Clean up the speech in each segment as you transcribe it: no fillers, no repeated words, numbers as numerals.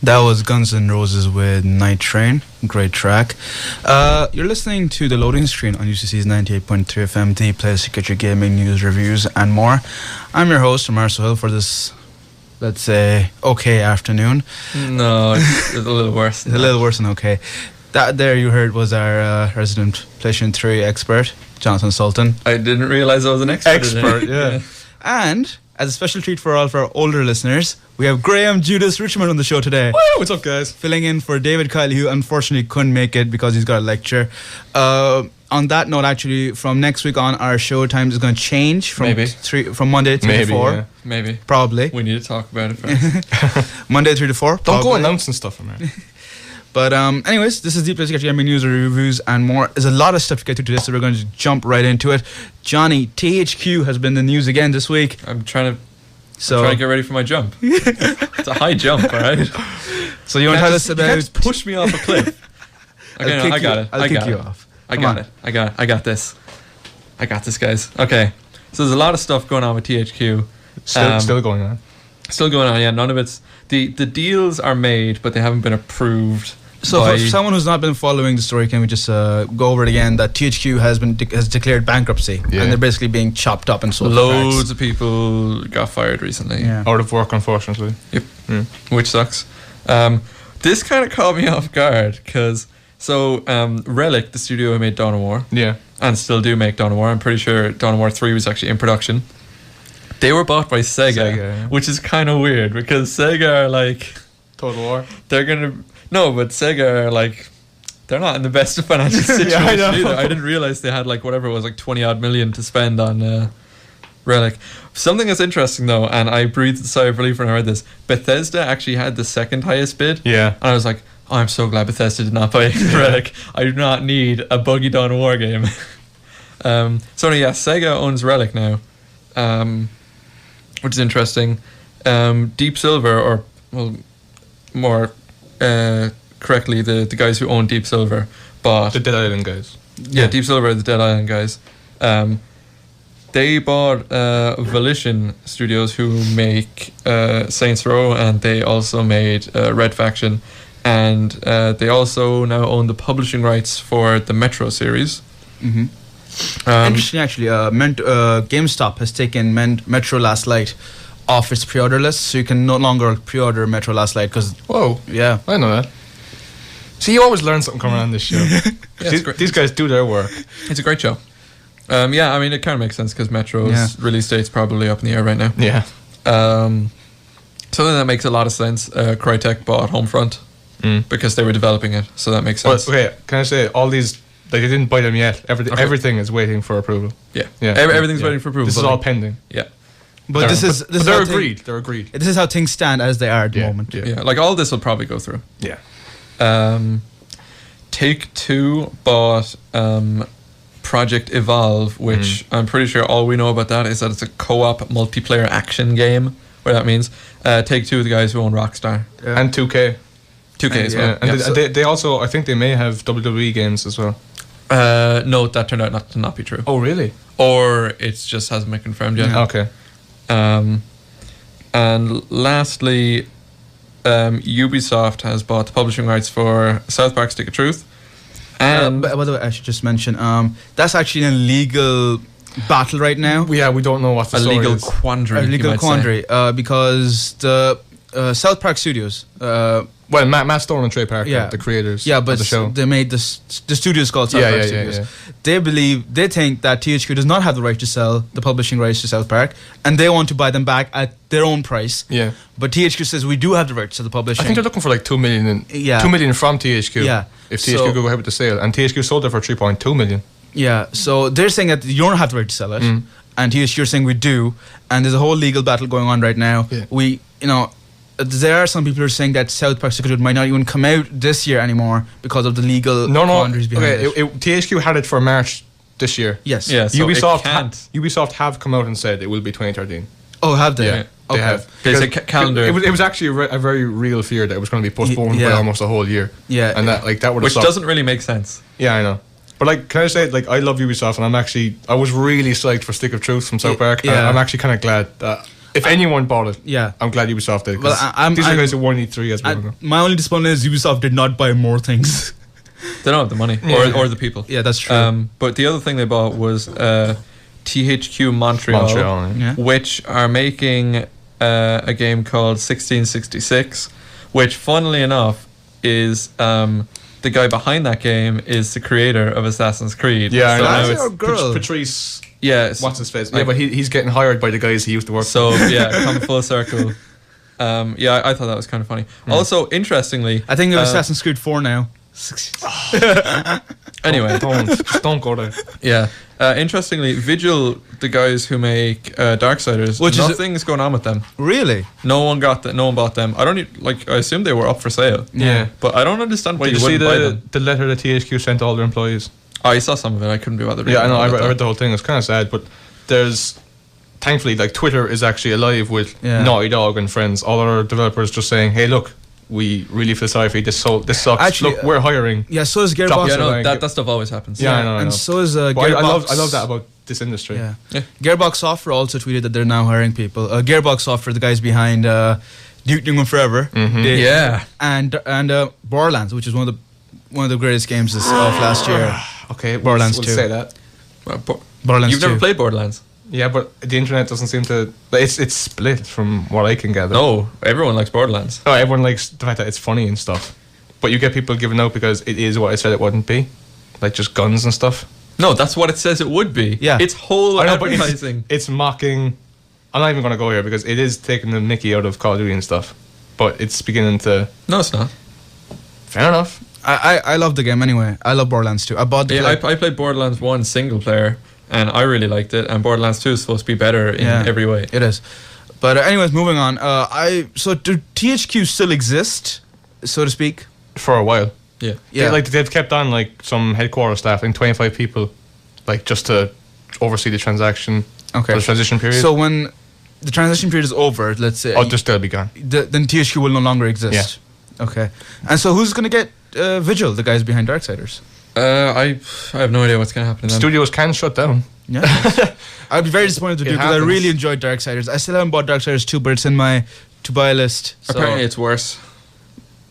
That was Guns N' Roses with Night Train. Great track. You're listening to The Loading Screen on UCC's 98.3 FM, the place to get your gaming news, reviews, and more. I'm your host, Amar Sohail, for this, let's say, okay afternoon. No, it's a little worse. It's a little worse than okay. That there you heard was our resident PlayStation 3 expert, Jonathan Sultan. I didn't realise I was an expert. Yeah. And as a special treat for all of our older listeners, we have Graham Judas Richmond on the show today. Woo, what's up, guys? Filling in for David Kiley, who unfortunately couldn't make it because he's got a lecture. On that note, actually, from next week on, our show time is going to change from Monday 3 to 4. Yeah. Maybe. Probably. We need to talk about it first. Monday 3 to 4. Don't go announcing stuff, man. But anyways, this is Deep Place to get your gaming news, reviews, and more. There's a lot of stuff to get through today, so we're going to jump right into it. Johnny, THQ has been the news again this week. I'm trying to get ready for my jump. It's a high jump, all right? So you want to tell us about... You can't just push me off a cliff. Okay, I got it. I'll kick you off. I got this. I got this, guys. Okay. So there's a lot of stuff going on with THQ. Still going on. Still going on, yeah. None of it's... The deals are made, but they haven't been approved. So for someone who's not been following the story, can we just go over it again? That THQ has declared bankruptcy, and they're basically being chopped up and sold. Loads of people got fired recently. Yeah. Out of work, unfortunately. Yep. Which sucks. This kind of caught me off guard because Relic, the studio who made Dawn of War, and still do make Dawn of War. I'm pretty sure Dawn of War 3 was actually in production. They were bought by Sega. Which is kind of weird because Sega are like Total War. But Sega are like, they're not in the best of financial situation either. I didn't realize they had like whatever it was, like 20 odd million to spend on Relic. Something that's interesting though, and I breathed a sigh of relief when I heard this, Bethesda actually had the second highest bid. Yeah. And I was like, oh, I'm so glad Bethesda did not buy Relic. I do not need a buggy Dawn of War game. Sega owns Relic now, which is interesting. Deep Silver, or more correctly, the guys who own Deep Silver bought... The Dead Island guys. Yeah, Deep Silver, the Dead Island guys. They bought Volition Studios, who make Saints Row, and they also made Red Faction. And they also now own the publishing rights for the Metro series. Mm-hmm. Interesting, actually. GameStop has taken Metro Last Light off its pre-order list, so you can no longer pre-order Metro Last Light because... Whoa. Yeah. I know that. See, you always learn something coming on this show. These guys do their work. It's a great show. I mean, it kind of makes sense because Metro's release date's probably up in the air right now. Yeah. Something that makes a lot of sense, Crytek bought Homefront because they were developing it, so that makes sense. Well, okay, can I say, all these... they didn't buy them yet. Everything is waiting for approval. Yeah. Everything's waiting for approval. This is all pending. Yeah. But they're agreed. They're agreed. This is how things stand as they are at the moment. Yeah, like all this will probably go through. Yeah. Take-Two bought Project Evolve, which I'm pretty sure all we know about that is that it's a co-op multiplayer action game. What that means. Take-Two are the guys who own Rockstar. And 2K. 2K as well. And they also, I think they may have WWE games as well. No, that turned out to not be true. Oh, really? Or it just hasn't been confirmed yet. Okay. And lastly, Ubisoft has bought the publishing rights for South Park Stick of Truth. And by the way, I should just mention, that's actually an illegal battle right now. Yeah, we don't know what the story is. Quandary. A legal quandary, because the South Park Studios... Matt Stone and Trey Parker, the creators but of the show. They made the studio's called South Park Studios. They think that THQ does not have the right to sell the publishing rights to South Park, and they want to buy them back at their own price. Yeah. But THQ says we do have the right to sell the publishing. I think they're looking for like $2 million. $2 million from THQ. Yeah. If THQ go ahead with the sale, and THQ sold it for $3.2 million. Yeah. So they're saying that you don't have the right to sell it, and THQ are saying we do, and there's a whole legal battle going on right now. Yeah. There are some people who are saying that South Park Stick of Truth might not even come out this year anymore because of the legal quandaries behind it. THQ had it for March this year. Yes. Yeah, so Ubisoft have come out and said it will be 2013. Oh, have they? Yeah, they have. There's a calendar. It was actually a very real fear that it was going to be postponed by almost a whole year. Yeah. And that would have Which doesn't really make sense. Yeah, I know. But can I say, I love Ubisoft, and I was really psyched for Stick of Truth from South Park. Yeah. I'm actually kind of glad that If anyone bought it, yeah, I'm glad Ubisoft did. Well, these are the guys who won E3 as well. My only disappointment is Ubisoft did not buy more things. They don't have the money or the people. Yeah, that's true. But the other thing they bought was THQ Montreal, which are making a game called 1666, which, funnily enough, is the guy behind that game is the creator of Assassin's Creed. Yeah, so now it's Patrice. Yeah, what's his face? Yeah, but he's getting hired by the guys he used to work. So yeah, come full circle. Yeah, I thought that was kind of funny. Also, interestingly, I think it was Assassin's Creed 4 now. Anyway, don't go there. Yeah. Interestingly, Vigil, the guys who make Darksiders, nothing's going on with them. Really? No one got that. No one bought them. I don't I assume they were up for sale. Yeah, but I don't understand why you wouldn't buy them. The letter that THQ sent to all their employees. Oh, I saw some of it. I couldn't be bothered. Yeah, I know. I read the whole thing. It's kind of sad, but thankfully, like, Twitter is actually alive with Naughty Dog and friends. All our developers just saying, "Hey, look, we really feel sorry for you. This sucks. Actually, look, we're hiring." Yeah, so is Gearbox. Yeah, no, that stuff always happens. Yeah, I know. And so is Gearbox. I love that about this industry. Yeah. Gearbox Software also tweeted that they're now hiring people. Gearbox Software, the guys behind Duke Nukem Forever. Mm-hmm. And Borderlands, which is one of the greatest games of last year. Okay, Borderlands 2. We'll say that. Borderlands You've 2. never played Borderlands? Yeah, but the internet doesn't seem to. It's split from what I can gather. No, everyone likes Borderlands. Oh, everyone likes the fact that it's funny and stuff. But you get people giving out because it is what I said it wouldn't be, like just guns and stuff. No, that's what it says it would be. Yeah, it's whole advertising. It's mocking. I'm not even going to go here because it is taking the mickey out of Call of Duty and stuff. But it's beginning to. No, it's not. Fair enough. I love the game anyway. I love Borderlands 2. I bought the. I played Borderlands 1 single player, and I really liked it. And Borderlands 2 is supposed to be better in every way. It is. But anyways, moving on. So do THQ still exist, so to speak? For a while. Yeah. They've kept on like some headquarters staff, and 25 people, like just to oversee the transaction. Okay. For the transition period. So when the transition period is over, let's say. Just they'll be gone. Then THQ will no longer exist. Yeah. Okay. And so who's going to get Vigil, the guys behind Darksiders? I have no idea what's going to happen. Studios can shut down. Yeah. I'd be very disappointed to do because I really enjoyed Darksiders. I still haven't bought Darksiders 2, but it's in my to buy list. So apparently it's worse.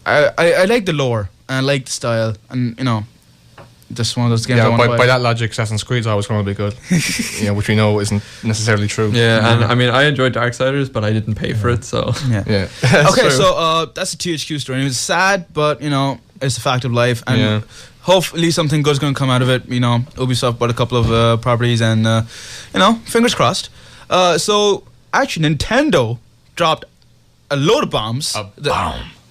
I like the lore and I like the style, and just one of those games. Yeah, by that logic, Assassin's Creed's always going to be good. Which we know isn't necessarily true. Yeah, and I mean, I enjoyed Darksiders, but I didn't pay for it, so yeah. Okay, so that's a THQ story. It was sad, but it's a fact of life, and hopefully something good's going to come out of it. Ubisoft bought a couple of properties, and fingers crossed. So actually, Nintendo dropped a load of bombs.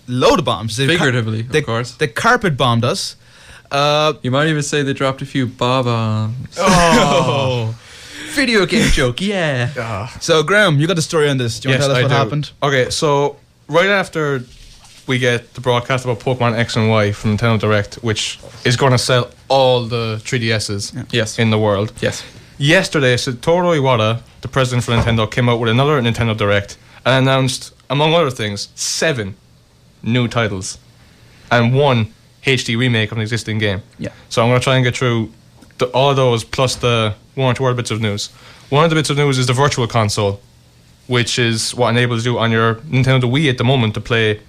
Load of bombs. Figuratively, of course. They carpet bombed us. You might even say they dropped a few bombs. Oh. Video game joke, yeah. So, Graham, you got the story on this. Do you want to tell us what happened? Okay, so right after we get the broadcast about Pokemon X and Y from Nintendo Direct, which is going to sell all the 3DSs in the world. Yes. Yesterday, Satoru Iwata, the president for Nintendo, came out with another Nintendo Direct and announced, among other things, 7 new titles and 1 HD remake of an existing game. Yeah. So I'm going to try and get through all of those plus the 1 or 2 other bits of news. One of the bits of news is the Virtual Console, which is what enables you on your Nintendo Wii at the moment to play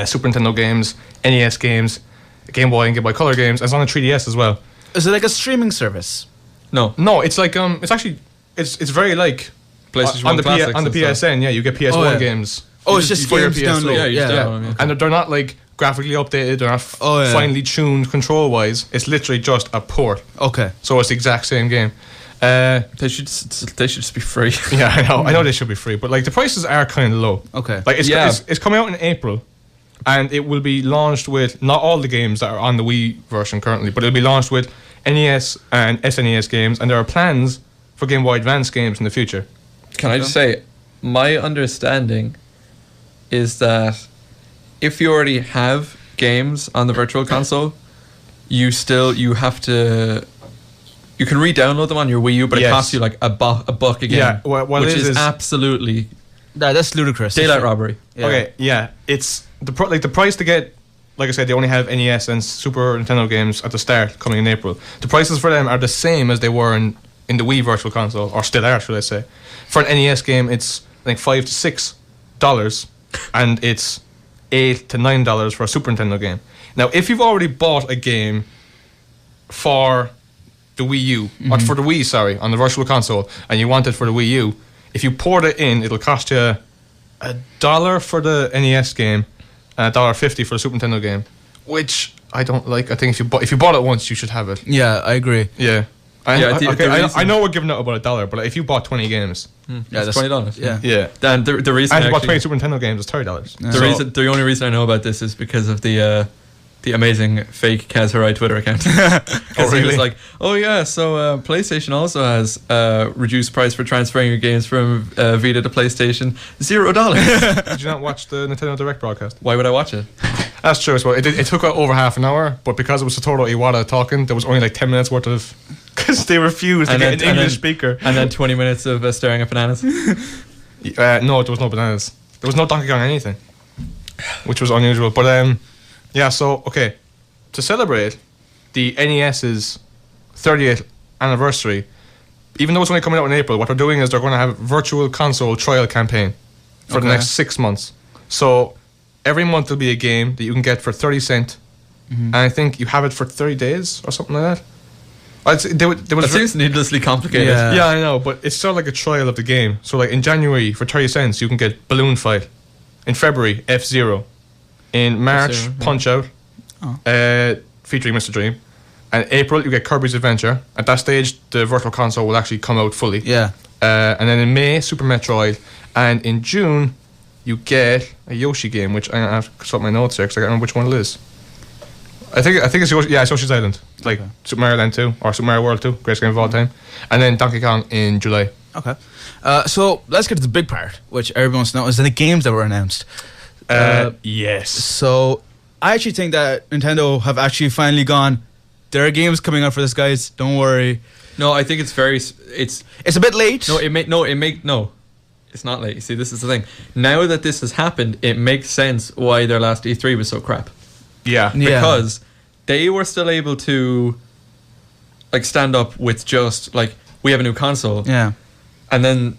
Super Nintendo games, NES games, Game Boy and Game Boy Color games, and it's on the 3DS as well. Is it like a streaming service? No, it's like it's actually it's very like PlayStation on 1 Classics on the PSN. Yeah, you get PS1 games. Oh, it's just games download. Yeah. And they're not like graphically updated. They're not finely tuned control wise. It's literally just a port. Okay. So it's the exact same game. They should just be free. Yeah, I know they should be free, but like the prices are kind of low. Okay. Like it's coming out in April, and it will be launched with not all the games that are on the Wii version currently, but it'll be launched with NES and SNES games, and there are plans for Game Boy Advance games in the future. Can I just say, my understanding is that if you already have games on the Virtual Console, you can re-download them on your Wii U, but it costs you like a buck again. Yeah, which is absolutely that's ludicrous. Daylight robbery. Yeah. Okay, yeah, it's the price to get. Like I said, they only have NES and Super Nintendo games at the start coming in April. The prices for them are the same as they were in the Wii Virtual Console, or still are, should I say. For an NES game, it's think $5 to $6, and it's $8 to $9 for a Super Nintendo game. Now, if you've already bought a game for the Wii U, or for the Wii, sorry, on the Virtual Console, and you want it for the Wii U, if you port it in, it'll cost you $1 for the NES game and $1.50 for the Super Nintendo game, which I don't like. I think if you bought it once, you should have it. Yeah, I agree. Yeah. Yeah, I know we're giving out about $1, but if you bought 20 games, yeah, that's $20. Yeah. yeah, And the reason and if you bought actually, 20 Super Nintendo games, it's $30. Yeah. the only reason I know about this is because of the amazing fake Kaz Hirai Twitter account. Because he was like, oh yeah, so PlayStation also has reduced price for transferring your games from Vita to PlayStation, $0. Did you not watch the Nintendo Direct broadcast? Why would I watch it? That's true as well. It took over half an hour, but because it was Satoru Iwata talking, there was only like 10 minutes worth of... Because they refused to get an English speaker. And then 20 minutes of staring at bananas. No, there was no bananas. There was no Donkey Kong anything, which was unusual. But yeah, so, okay. To celebrate the NES's 30th anniversary, even though it's only coming out in April, what they're doing is they're going to have a virtual console trial campaign for the next 6 months. So every month there'll be a game that you can get for 30 cents, and I think you have it for 30 days or something like that. That seems needlessly complicated. Yeah, I know, but it's sort of like a trial of the game. So like in January, for 30 cents, you can get Balloon Fight. In February, F-Zero. In March, F-Zero, yeah. Punch-Out, featuring Mr. Dream. And April, you get Kirby's Adventure. At that stage, the Virtual Console will actually come out fully. Yeah. And then in May, Super Metroid. And in June, you get a Yoshi game, which I have to sort my notes here because I can't remember which one it is. I think it's Yoshi, it's Yoshi's Island. Like Super Mario Land 2 or Super Mario World 2, greatest game of all time. And then Donkey Kong in July. Okay. So let's get to the big part, which everyone wants to know, is the games that were announced. Yes. So I actually think that Nintendo have actually finally gone, there are games coming out for this, guys. Don't worry. No, I think it's a bit late. No, it's not late. You see, this is the thing. Now that this has happened, it makes sense why their last E3 was so crap. Yeah. Because they were still able to like stand up with just like, we have a new console. Yeah. And then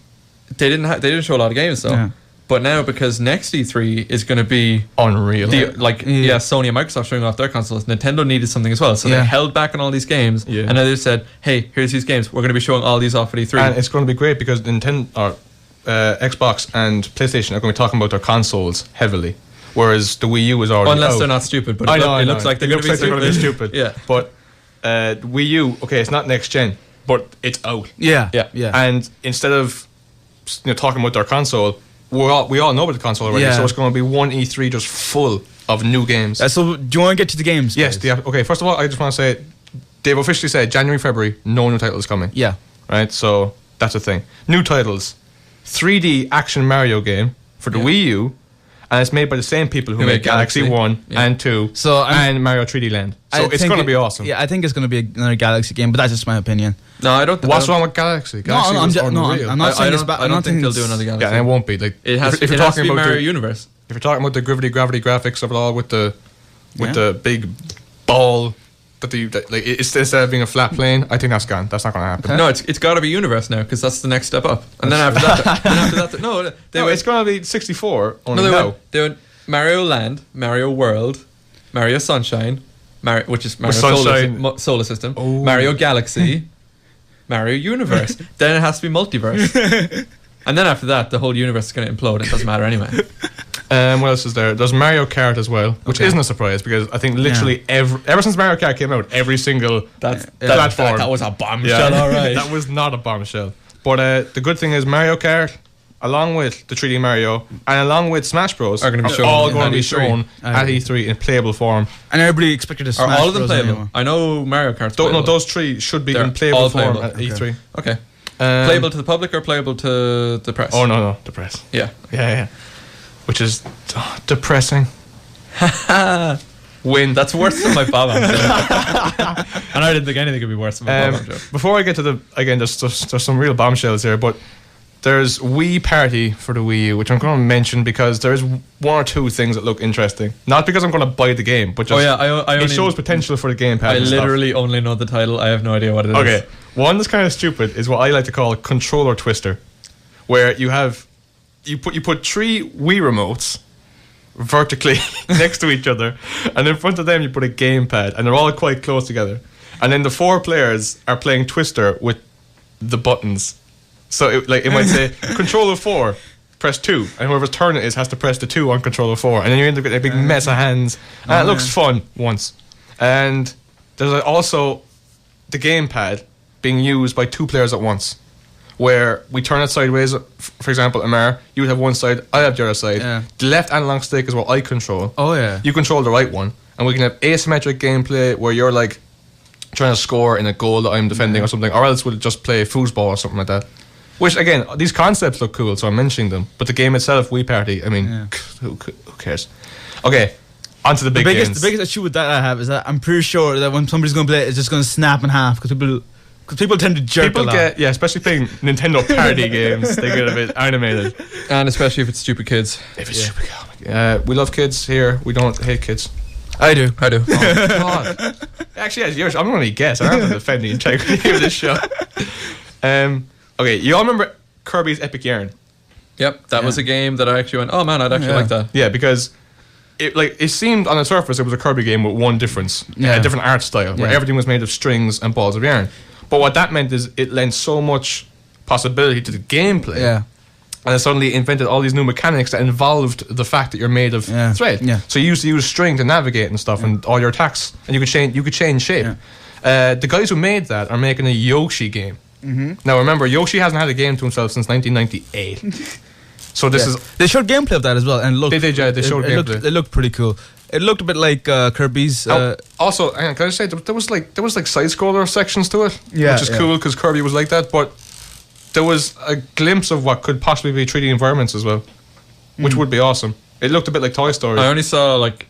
they didn't show a lot of games though. Yeah. But now, because next E3 is going to be unreal, Sony and Microsoft showing off their consoles, Nintendo needed something as well, so they held back on all these games, and now they said, "Hey, here's these games. We're going to be showing all these off at E3." And it's going to be great because Nintendo, or Xbox and PlayStation are going to be talking about their consoles heavily, whereas the Wii U is already unless out. They're not stupid, but it looks like they're going to be stupid. Yeah, but Wii U, okay, it's not next gen, but it's out. Yeah. And instead of talking about their console, we all know about the console already, so it's going to be one E3 just full of new games. So do you want to get to the games? Yes. Okay, first of all, I just want to say, they've officially said January, February, no new titles coming. Yeah. Right, so that's a thing. New titles. 3D action Mario game for the Wii U, and it's made by the same people who made Galaxy 1 and 2 and Mario 3D Land. So it's going to be awesome. Yeah, I think it's going to be another Galaxy game, but that's just my opinion. No, I don't. What's wrong with Galaxy? Galaxy I'm not saying it's bad. I don't think they'll do another Galaxy. Yeah, and it won't be. Like, it has to be Mario Universe. If you're talking about the gravity graphics of it all with the big ball it's instead of being a flat plane, I think that's gone. That's not going to happen. Okay. No, it's got to be Universe now because that's the next step up. And then after that, it's going to be 64. They went Mario Land, Mario World, Mario Sunshine, which is Mario Solar System, Mario Galaxy, Mario Universe. Then it has to be Multiverse. And then after that, the whole universe is going to implode. It doesn't matter anyway. What else is there? There's Mario Kart as well, which isn't a surprise because I think literally ever since Mario Kart came out, every single platform. That was a bombshell, all right. That was not a bombshell. But the good thing is Mario Kart, along with the 3D Mario and along with Smash Bros, are going to be all going to be shown at E3 in playable form. And everybody expected to Smash Are all of them Bros playable? anymore. I know Mario Kart's Don't know, playable. those three should be in playable form at E3. Okay. Playable to the public or playable to the press? Oh, no, the press. Yeah. Which is depressing. Win. That's worse than my Bob joke. And I didn't think anything could be worse than my Bob joke. Before I get to there's some real bombshells here, but there's Wii Party for the Wii U, which I'm going to mention because there's one or two things that look interesting. Not because I'm going to buy the game, but just it shows potential for the gamepad. I literally only know the title. I have no idea what it is. Okay, one that's kind of stupid is what I like to call controller twister, where you have you put 3 Wii remotes vertically next to each other, and in front of them you put a gamepad, and they're all quite close together. And then the 4 players are playing Twister with the buttons. So it might say controller 4, press 2, and whoever's turn it is has to press the 2 on controller 4, and then you end up getting a big mess of hands. And it looks fun once. And there's also the gamepad being used by 2 players at once, where we turn it sideways. For example, Amar, you would have one side, I have the other side. Yeah. The left analog stick is what I control. Oh yeah. You control the right one, and we can have asymmetric gameplay where you're like trying to score in a goal that I'm defending or something, or else we'll just play foosball or something like that. Which again, these concepts look cool, so I'm mentioning them. But the game itself, Wii Party, I mean, who cares? Okay, on to the big games. The biggest issue with that I have is that I'm pretty sure that when somebody's going to play it, it's just going to snap in half because people tend to jerk a lot. Especially playing Nintendo Party games, they get a bit animated. And especially if it's stupid kids. If it's stupid kids. We love kids here. We don't hate kids. I do. Oh, God. Actually, as yours, I'm going to guess. I don't have to defend the integrity of this show. Okay, you all remember Kirby's Epic Yarn? Yep, that was a game that I actually went, oh man, I'd actually like that. Yeah, because it seemed on the surface it was a Kirby game with one difference, a different art style, where everything was made of strings and balls of yarn. But what that meant is it lent so much possibility to the gameplay. Yeah. And it suddenly invented all these new mechanics that involved the fact that you're made of thread. Yeah. So you used to use string to navigate and stuff, and all your attacks, and you could change shape. Yeah. The guys who made that are making a Yoshi game. Mm-hmm. Now remember, Yoshi hasn't had a game to himself since 1998. So this is they showed gameplay of that as well, and look, they showed gameplay. It looked pretty cool. It looked a bit like Kirby's. Also, can I just say there was like side scroller sections to it, which is cool because Kirby was like that. But there was a glimpse of what could possibly be 3D environments as well, which would be awesome. It looked a bit like Toy Story. I only saw like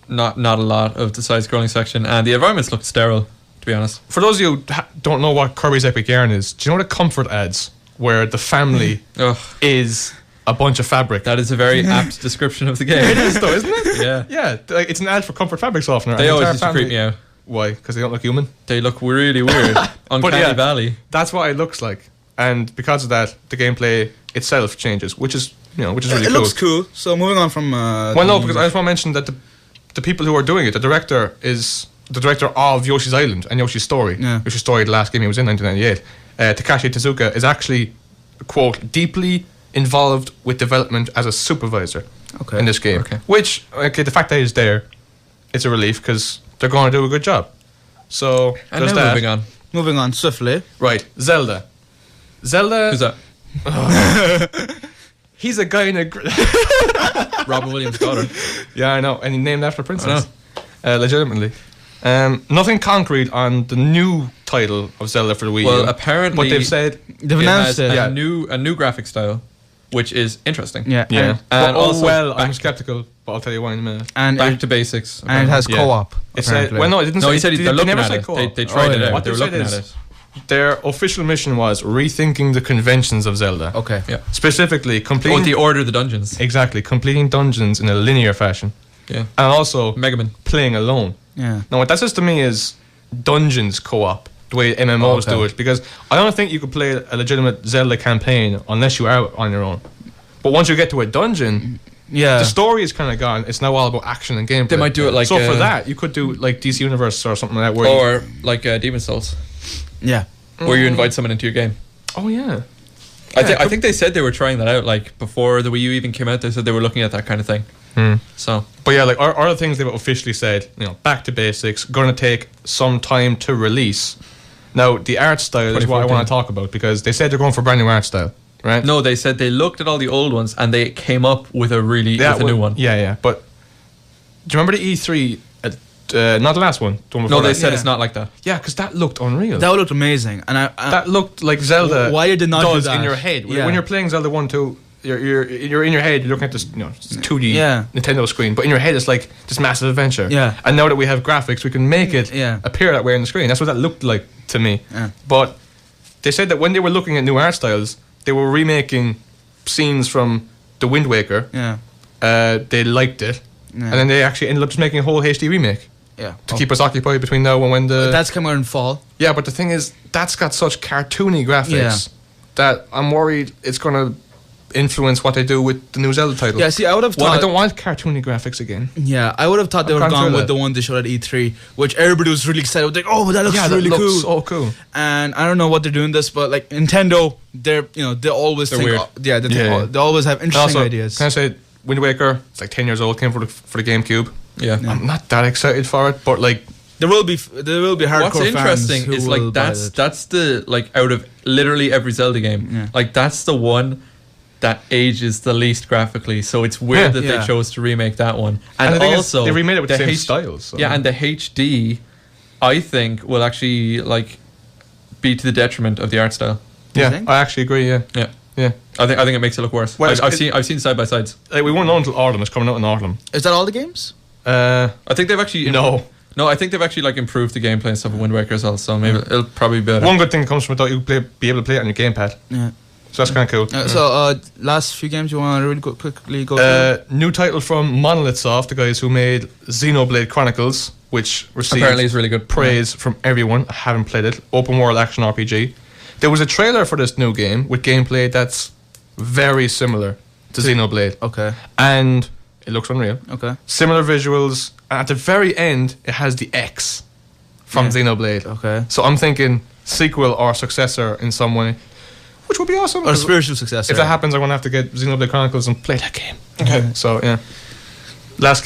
not a lot of the side scrolling section, and the environments looked sterile, to be honest. For those of you who don't know what Kirby's Epic Yarn is, do you know what a comfort ads where the family is a bunch of fabric? That is a very apt description of the game. It is though, isn't it? Yeah. Yeah, it's an ad for comfort fabric softener. They always used to creep me out. Why? Because they don't look human? They look really weird. Uncanny Valley. That's what it looks like. And because of that, the gameplay itself changes, which is really cool. It looks cool. So moving on from... because I just want to mention that the people who are doing it, the director is the director of Yoshi's Island and Yoshi's Story. Yeah. Yoshi's Story, the last game he was in, 1998. Takashi Tezuka is actually, quote, deeply involved with development as a supervisor in this game. Okay. Which, the fact that he's there, it's a relief because they're going to do a good job. So, and there's that. Moving on swiftly. Right, Zelda. Who's that? He's a guy in a... Robin Williams' daughter. Yeah, I know. And he named after a princess. Legitimately. Nothing concrete on the new title of Zelda for the Wii U. Well, apparently... But they've said... They've announced it. A new graphic style, which is interesting. Yeah. I'm skeptical, but I'll tell you why in a minute. And back to basics. And it has co-op. It said... Well, no, it didn't say... No, he said they're looking at it. They tried it out. What they were looking at it. Their official mission was rethinking the conventions of Zelda. Okay. Yeah. Specifically, completing... the order of the dungeons. Exactly. Completing dungeons in a linear fashion. Yeah. And also... Mega Man. Playing alone. Yeah. Now, what that says to me is dungeons co-op, the way MMOs do it. Because I don't think you could play a legitimate Zelda campaign unless you are on your own. But once you get to a dungeon... Yeah, the story is kind of gone. It's now all about action and gameplay. They might do it like... So for that, you could do like DC Universe or something like that. Or like Demon's Souls. Yeah. Where you invite someone into your game. Oh, yeah. I think they said they were trying that out, like, before the Wii U even came out. They said they were looking at that kind of thing. So, but yeah, like, other things they've officially said, back to basics, going to take some time to release. Now, the art style is what I want to talk about, because they said they're going for a brand new art style, right? No, they said they looked at all the old ones, and they came up with a new one. Yeah. But do you remember the E3... not the last one. No, they said it's not like that. Yeah, because that looked unreal. That looked amazing, and that looked like Zelda. Why did not does do that in your head when you're playing Zelda 1, 2? You're in your head. You're looking at this 2D Nintendo screen, but in your head it's like this massive adventure. Yeah. And now that we have graphics, we can make it appear that way on the screen. That's what that looked like to me. Yeah. But they said that when they were looking at new art styles, they were remaking scenes from The Wind Waker. Yeah. They liked it, and then they actually ended up just making a whole HD remake. Yeah. To keep us occupied between now and when the... That's coming out in fall. Yeah, but the thing is, that's got such cartoony graphics that I'm worried it's going to influence what they do with the new Zelda title. Yeah, see, I would have Well, thought. I don't want cartoony graphics again. Yeah, I would have thought they would have consider gone with that. the one they showed at E3, which everybody was really excited. Like, oh, that looks Yeah, really that looks cool. so cool. And I don't know what they're doing this, but like Nintendo, they always They're think, weird. yeah, they, think, Yeah. they always have And interesting also, ideas. can I say, Wind Waker, it's like 10 years old, came for the GameCube. Yeah. Yeah. I'm not that excited for it, but like, There will be hardcore What's fans interesting who is will like buy it. that's the like out of literally every Zelda game, Yeah. like that's the one that ages the least graphically. So it's weird Yeah. that Yeah. they chose to remake that one. and And the thing is, also they remade it with the same H- styles. So. Yeah, and the HD, I think, will actually like be to the detriment of the art style. You yeah, think? I actually agree. Yeah, Yeah, yeah. I think it makes it look worse. Well, I've it's- seen side by sides. Like, we won't know until autumn. It's coming out in autumn. Is that all the games? Uh, I think they've actually No. I think they've actually like improved the gameplay and stuff of Wind Waker as well. So maybe it'll probably be better. one good thing that comes from it, though, you be able to play it on your gamepad. Yeah. So that's kind of cool. So, last few games you want to really quickly go through? New title from Monolith Soft, the guys who made Xenoblade Chronicles, which received Apparently, it's really good. praise from everyone. I haven't played it. Open world action RPG. There was a trailer for this new game with gameplay that's very similar to Xenoblade, Okay. and it looks unreal. Okay. Similar visuals, and at the very end, it has the X from Yeah. Xenoblade. Okay. So I'm thinking sequel or successor in some way, which would be awesome. Or spiritual successor. If that happens, I'm going to have to get Xenoblade Chronicles and play that game. Okay. So, yeah. Last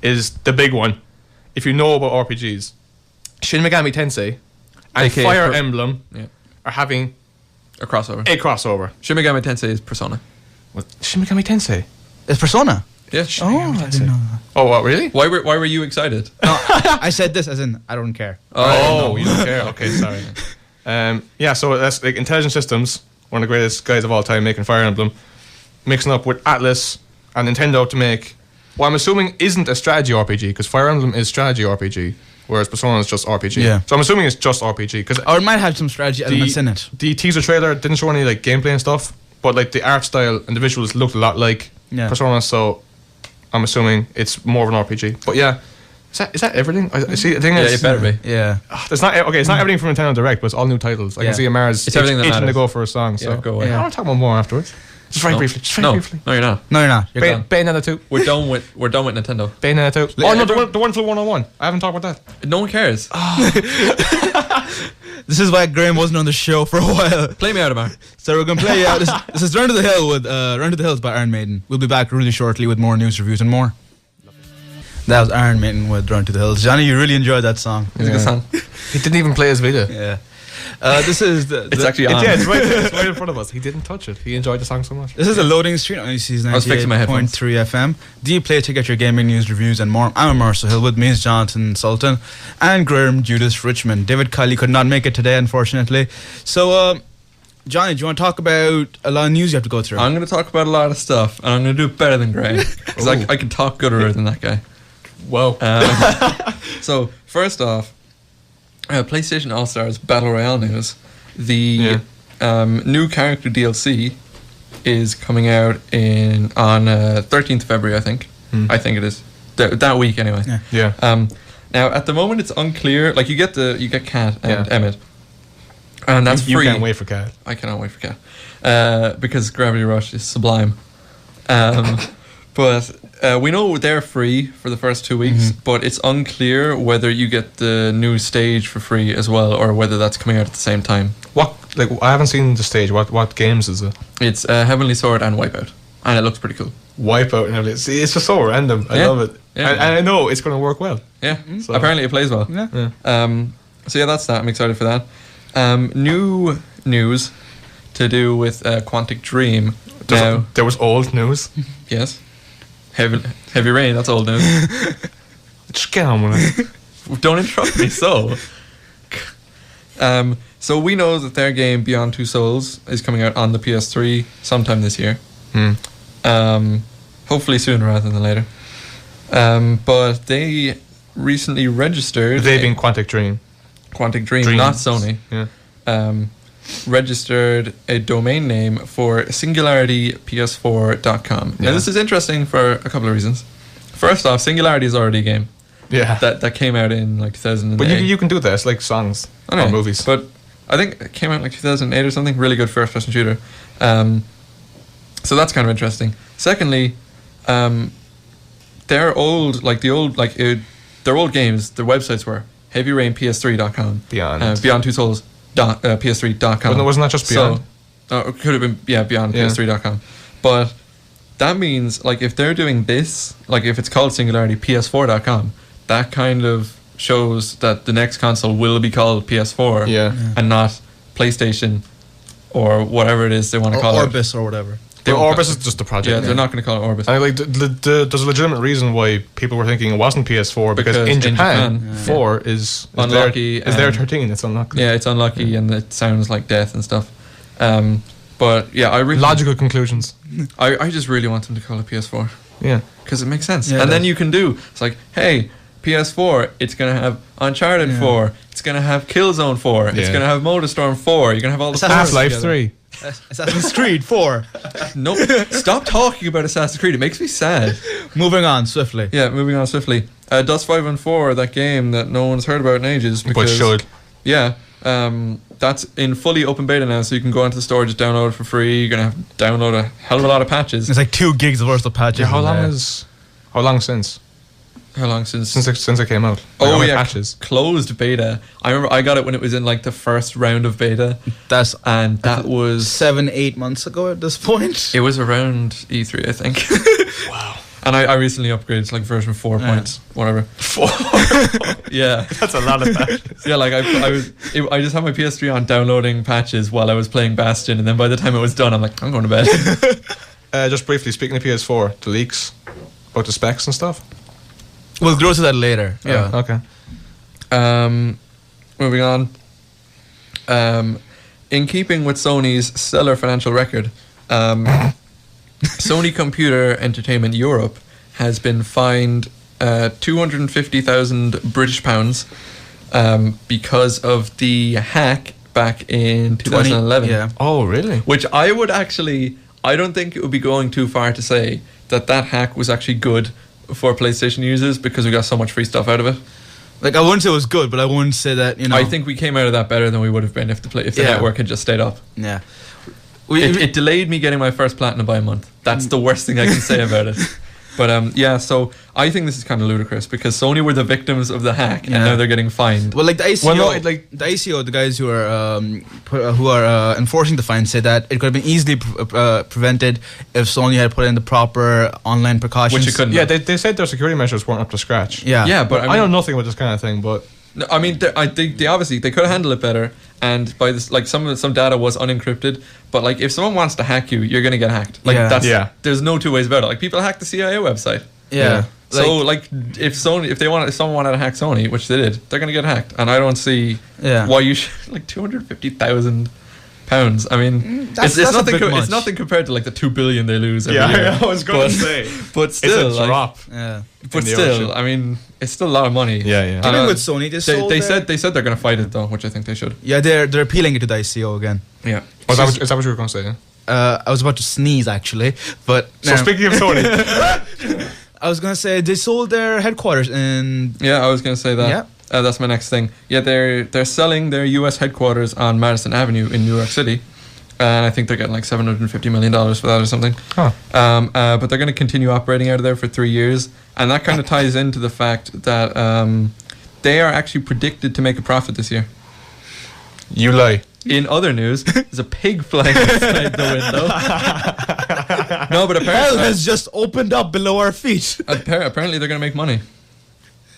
is the big one. If you know about RPGs, Shin Megami Tensei and AKA Fire Emblem Yeah, are having a crossover. a crossover. Shin Megami Tensei is Persona. What? Shin Megami Tensei? It's Persona. Yeah. Oh, I didn't know that. Oh, what, really? Why were you excited? I said this as in, I don't care. Oh, you don't care? Okay, sorry. Yeah, so that's like Intelligent Systems, one of the greatest guys of all time making Fire Emblem, mixing up with Atlas and Nintendo to make what I'm assuming isn't a strategy RPG, because Fire Emblem is strategy RPG, whereas Persona is just RPG. Yeah. So I'm assuming it's just RPG, because Or it might have some strategy elements in it. the teaser trailer didn't show any like gameplay and stuff, but like the art style and the visuals looked a lot like Yeah. Persona, so I'm assuming it's more of an RPG. But yeah, is that everything? I see. The thing Yeah, is, it better be. Yeah. it's not okay. It's not everything from Nintendo Direct, but it's all new titles. I Yeah. can see Amara's It's everything that itching to matters. go for a song. So Yeah, go away. Yeah. I want to talk about more afterwards. Just very No. briefly. Just very No, briefly. no, you're not. No, you're not. You're Bay- gone. Bayonetta 2. We're done with Nintendo. Bayonetta 2. Let Oh no, everyone- the one for 101. I haven't talked about that. No one cares. This is why Graham wasn't on the show for a while. Play me out of it. So we're gonna play. This is Run to the Hill with Run to the Hills by Iron Maiden. We'll be back really shortly with more news, reviews, and more. That was Iron Maiden with Run to the Hills. Johnny, you really enjoyed that song. It's a good song. He didn't even play his video. Yeah. This is the. It's actually on. Yeah, it's right in front of us. He didn't touch it. He enjoyed the song so much. This is a loading screen on UC's I was fixing my headphones. 98.3 FM. Do you play to get your gaming news, reviews, and more? I'm Mercer Hill. With me is Jonathan Sultan and Graham Judas Richmond. David Kiley could not make it today, unfortunately. So, Johnny, do you want to talk about a lot of news you have to go through? I'm going to talk about a lot of stuff, and I'm going to do it better than Graham. Because I can talk gooder than that guy. Whoa. So, first off, PlayStation All-Stars Battle Royale news. The new character DLC is coming out on 13th February, I think. I think it is. That week, anyway. Yeah. Yeah. Now, at the moment, it's unclear. Like, you get Kat and Yeah. Emmett. And that's you free. can't wait for Cat. I cannot wait for Kat. Because Gravity Rush is sublime. But we know they're free for the first 2 weeks, but it's unclear whether you get the new stage for free as well, or whether that's coming out at the same time. I haven't seen the stage. What games is it? It's Heavenly Sword and Wipeout, and it looks pretty cool. Wipeout and everything. See, it's just so random. I Yeah. love it. Yeah. And I know it's going to work well. Yeah, So- apparently it plays well. Yeah. Yeah. So yeah, that's that. I'm excited for that. New news to do with Quantic Dream. Now, There was old news. yes, heavy rain. That's old news. Just get on with it. Don't interrupt me. So we know that their game Beyond Two Souls is coming out on the PS3 sometime this year. Hopefully sooner rather than later. But they recently registered. They being Quantic Dream. Quantic Dream, Dreams. not Sony. Yeah. Registered a domain name for singularityps4.com. Now Yeah. this is interesting for a couple of reasons. First off, Singularity is already a game Yeah. that came out in like 2008. But you can do that. It's like songs I know, or movies. But I think it came out in like 2008 or something. Really good first-person shooter. So that's kind of interesting. Secondly, their old games, their websites were Heavy Rain PS3.com, Beyond Two Souls PS3.com. Wasn't that just Beyond? So, it could have been Beyond PS3.com. But that means like if they're doing this, like if it's called Singularity PS4.com, that kind of shows that the next console will be called PS4 and not PlayStation or whatever it is they want to call Orbis or whatever. Orbis is just a project. Yeah, they're not going to call it Orbis. I mean, like, there's a legitimate reason why people were thinking it wasn't PS4 because in Japan 4 is unlucky. Is there 13? It's unlucky. Yeah, it's unlucky and it sounds like death and stuff. But yeah, I really logical conclusions. I just really want them to call it PS4. Yeah, because it makes sense. Yeah, and then you can do it's like, hey, PS4, it's gonna have Uncharted 4, it's gonna have Killzone 4, it's gonna have Motorstorm 4. You're gonna have all the Half-Life 3. Assassin's Creed 4. Nope. Stop talking about Assassin's Creed. It makes me sad. Moving on swiftly. Yeah, moving on swiftly. Dust 5 and 4, that game that no one's heard about in ages. Because, but should. Yeah. That's in fully open beta now, so you can go onto the store, just download it for free. You're going to have to download a hell of a lot of patches. It's like 2 gigs worth of patches. Yeah, how long since? How long since it came out? Oh yeah, patches? Closed beta. I remember I got it when it was in like the first round of beta. That was 7-8 months ago at this point. It was around E3, I think. Wow. And I recently upgraded to like version 4 points, whatever. 4. Yeah, that's a lot of patches. Yeah, like I just had my PS3 on downloading patches while I was playing Bastion, and then by the time it was done, I'm like, I'm going to bed. Just briefly, speaking of PS4, the leaks about the specs and stuff. We'll go to that later. Yeah. Okay. Moving on. In keeping with Sony's stellar financial record, Sony Computer Entertainment Europe has been fined 250,000 British pounds because of the hack back in 2011. Yeah. Oh, really? Which I don't think it would be going too far to say that hack was actually good for PlayStation users because we got so much free stuff out of it. Like, I wouldn't say it was good, but I wouldn't say that, you know. I think we came out of that better than we would have been if the network had just stayed up. Yeah. It delayed me getting my first platinum by a month. That's the worst thing I can say about it. But so I think this is kind of ludicrous because Sony were the victims of the hack and now they're getting fined. Well, like the ICO, the ICO, the guys who are enforcing the fine said that it could have been easily prevented if Sony had put in the proper online precautions. Which it couldn't. Yeah, they said their security measures weren't up to scratch. Yeah, but I know nothing about this kind of thing, but. No, I mean, they obviously they could have handled it better, and by this, like some data was unencrypted. But like, if someone wants to hack you, you're gonna get hacked. Like there's no two ways about it. Like people hack the CIA website. Yeah. So like, if someone wanted to hack Sony, which they did, they're gonna get hacked, and I don't see why you should like £250,000. I mean, it's nothing. It's nothing compared to like the $2 billion they lose every year. I was going to say, but still, it's a drop. Yeah. But still, I mean, it's still a lot of money. Yeah. Dealing with Sony, they said they're going to fight it though, which I think they should. Yeah, they're appealing it to the ICO again. Yeah. Is that what you were going to say? Yeah? I was about to sneeze actually, but speaking of Sony, I was going to say they sold their headquarters in. Yeah, I was going to say that. Yeah. That's my next thing. Yeah, they're selling their US headquarters on Madison Avenue in New York City. And I think they're getting like $750 million for that or something. Huh. But they're going to continue operating out of there for 3 years. And that kind of ties into the fact that they are actually predicted to make a profit this year. You lie. In other news, there's a pig flying outside the window. No, but apparently... Hell has just opened up below our feet. Apparently they're going to make money.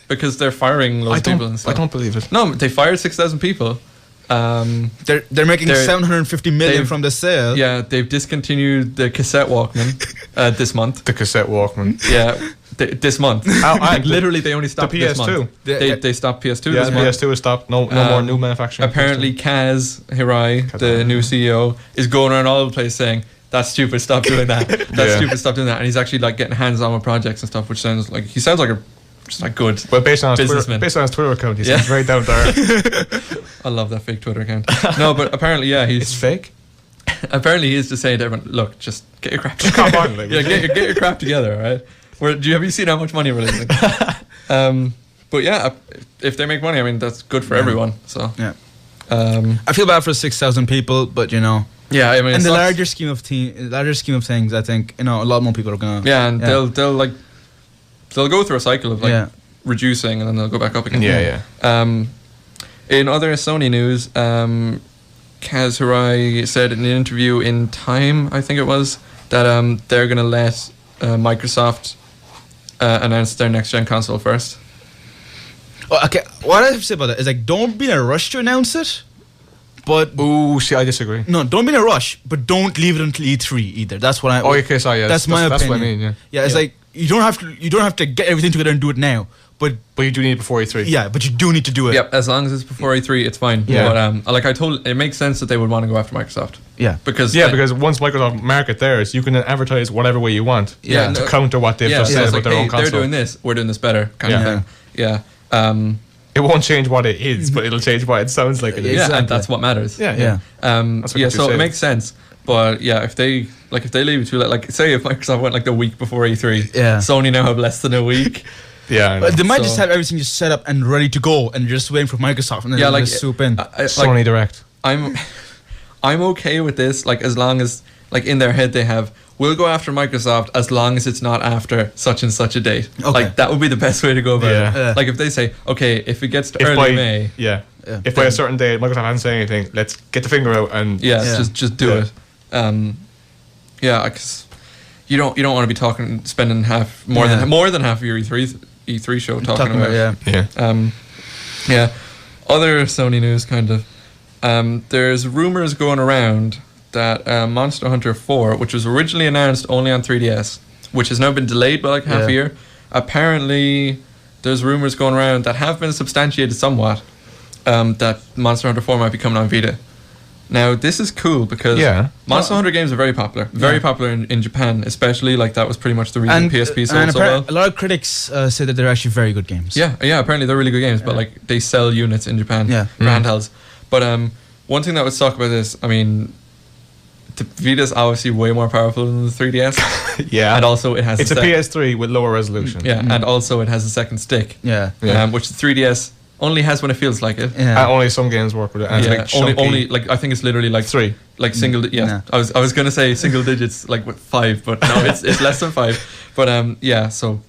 Because they're firing loads of people and stuff. I don't believe it. No, they fired 6,000 people. They're making $750 million from the sale. Yeah, they've discontinued the cassette Walkman this month. The cassette Walkman. Yeah, this month. Like literally, they only stopped the PS2. This month. They stopped PS2 this month. PS2 has stopped. No more new manufacturing. Apparently, Kaz Hirai, the new CEO, is going around all the place saying, "That's stupid. Stop doing that. That's stupid. Stop doing that." And he's actually like getting hands-on with projects and stuff, which sounds like just like good. Well, based on his businessman. Twitter account, he seems very down there. I love that fake Twitter account. No, but apparently, it's fake. Apparently, he is just saying to everyone, "Look, just get your crap. Come on, like, get your crap together, all right? Have you seen how much money we're losing?" But yeah, if they make money, I mean that's good for everyone. So yeah, I feel bad for 6,000 people, but you know, Yeah, I mean, in the larger scheme of things, I think a lot more people are gonna. Yeah, and they'll go through a cycle of reducing, and then they'll go back up again. Yeah. In other Sony news, Kaz Hirai said in an interview in Time, I think it was, that they're gonna let Microsoft announce their next gen console first. Well, okay, what I have to say about that is don't be in a rush to announce it. But see, I disagree. No, don't be in a rush, but don't leave it until E3 either. That's what I. Oh, okay, sorry. Yeah, that's my opinion. That's what I mean. Yeah. It's you don't have to get everything together and do it now. But you do need it before E3. Yeah, but you do need to do it. Yep, as long as it's before E3, it's fine. Yeah. But it makes sense that they would want to go after Microsoft. Yeah. Because once Microsoft market theirs, you can then advertise whatever way you want. Yeah. To counter what they've just said about their own console. They're doing this, we're doing this better, kind of thing. Yeah. It won't change what it is, but it'll change what it sounds like it is. Yeah, and that's what matters. Yeah. So it makes sense. But yeah, if they leave it too late, say if Microsoft went the week before E3, Sony now have less than a week. Yeah, they might just have everything just set up and ready to go, and just waiting for Microsoft, and then just swoop in. Sony Direct. I'm okay with this, as long as in their head they have, we'll go after Microsoft as long as it's not after such and such a date. Okay. That would be the best way to go about it. If they say, okay, if it gets to early May, if by a certain date Microsoft hasn't said anything, let's get the finger out and just do it. Because you don't want to be spending more than half of your E3 show talking about other Sony news, kind of. There's rumors going around that Monster Hunter 4, which was originally announced only on 3DS, which has now been delayed by half a year. Apparently, there's rumors going around that have been substantiated somewhat that Monster Hunter 4 might be coming on Vita. Now, this is cool because Monster Hunter games are very popular. Very popular in Japan, especially. That was pretty much the reason PSP sold so well. A lot of critics say that they're actually very good games. Yeah, apparently they're really good games, but they sell units in Japan for handhelds. But one thing that would suck about this, I mean, the Vita's obviously way more powerful than the 3DS. And also it has a PS3 with lower resolution. And also it has a second stick. Which the 3DS only has when it feels like it. Only some games work with it. And only I think it's literally 3. Single. I was gonna say single digits with 5, but no, it's less than 5. But so.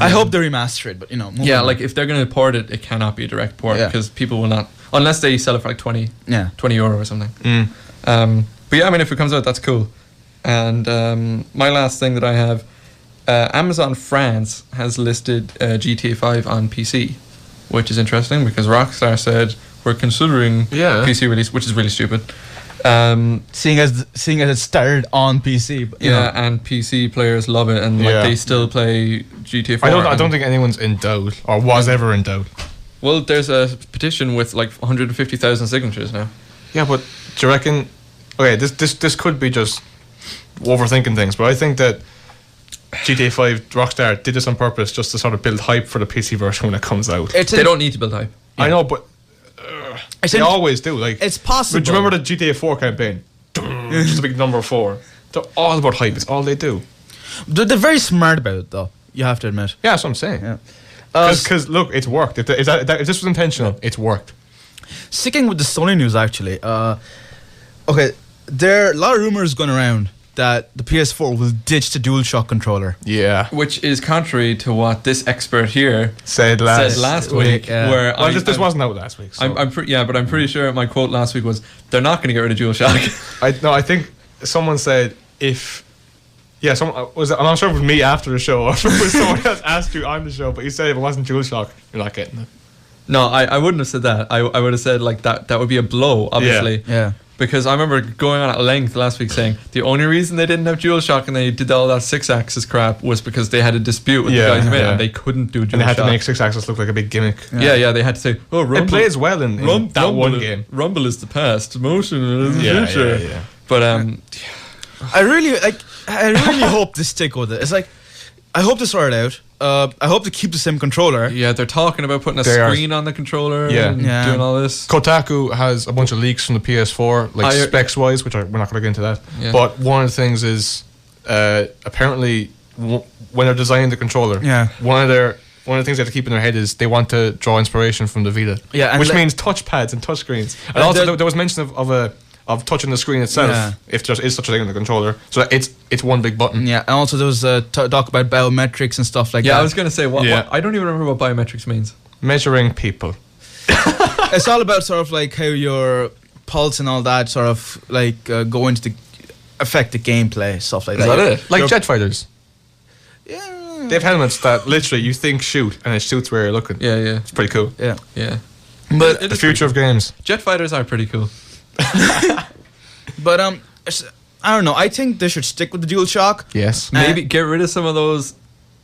I hope they remaster it, but if they're gonna port it, it cannot be a direct port because people will not, unless they sell it for €20 or something. But yeah, I mean, if it comes out, that's cool. And my last thing that I have, Amazon France has listed GTA 5 on PC, which is interesting because Rockstar said we're considering PC release, which is really stupid. Seeing as it started on PC, but, and PC players love it, and they still play GTA 4. I don't think anyone's in doubt or was ever in doubt. Well, there's a petition with 150,000 signatures now. Yeah, but do you reckon? Okay, this could be just overthinking things, but I think that GTA 5 Rockstar did this on purpose just to sort of build hype for the PC version when it comes out. They don't need to build hype. I know, but they always do. It's possible. Do you remember the GTA 4 campaign? Just a big number 4. They're all about hype. It's all they do. They're very smart about it, though. You have to admit. Yeah, that's what I'm saying. Because look, it's worked. If this was intentional, it's worked. Sticking with the Sony news, actually. There are a lot of rumors going around that the PS4 will ditch the DualShock controller. Yeah. Which is contrary to what this expert here said last week. Where this wasn't out last week. So. I'm pretty sure my quote last week was, they're not going to get rid of DualShock. I think someone said I'm not sure if it was me after the show or if it was someone else asked you on the show, but you said if it wasn't DualShock, you're not getting it. No, I wouldn't have said that. I would have said that would be a blow, obviously. Yeah. Because I remember going on at length last week saying the only reason they didn't have DualShock and they did all that 6-axis crap was because they had a dispute with the guys who made it and they couldn't do DualShock. And they had to make 6-axis look like a big gimmick. Yeah, they had to say, Rumble. It plays well in that one game. Rumble is the past, motion is the future. Yeah. But I really hope they stick with it. It's I hope they sort it out. I hope they keep the same controller. Yeah, they're talking about putting a screen on the controller and doing all this. Kotaku has a bunch of leaks from the PS4, specs wise, which we're not going to get into that. Yeah. But one of the things is apparently when they're designing the controller, one of the things they have to keep in their head is they want to draw inspiration from the Vita, which means touchpads and touchscreens. And also there was mention of of touching the screen itself, if there is such a thing on the controller. So it's one big button. Yeah, and also there was talk about biometrics and stuff like that. Yeah, I was going to say, what I don't even remember what biometrics means. Measuring people. It's all about sort of like how your pulse and all that sort of like go into the affect the gameplay, stuff like that. Is that it? Like jet fighters. Yeah. They have helmets that literally you think shoot and it shoots where you're looking. Yeah, yeah. It's pretty cool. Yeah. Yeah. But The future of games. Jet fighters are pretty cool. but I don't know. I think they should stick with the DualShock. Yes. Maybe get rid of some of those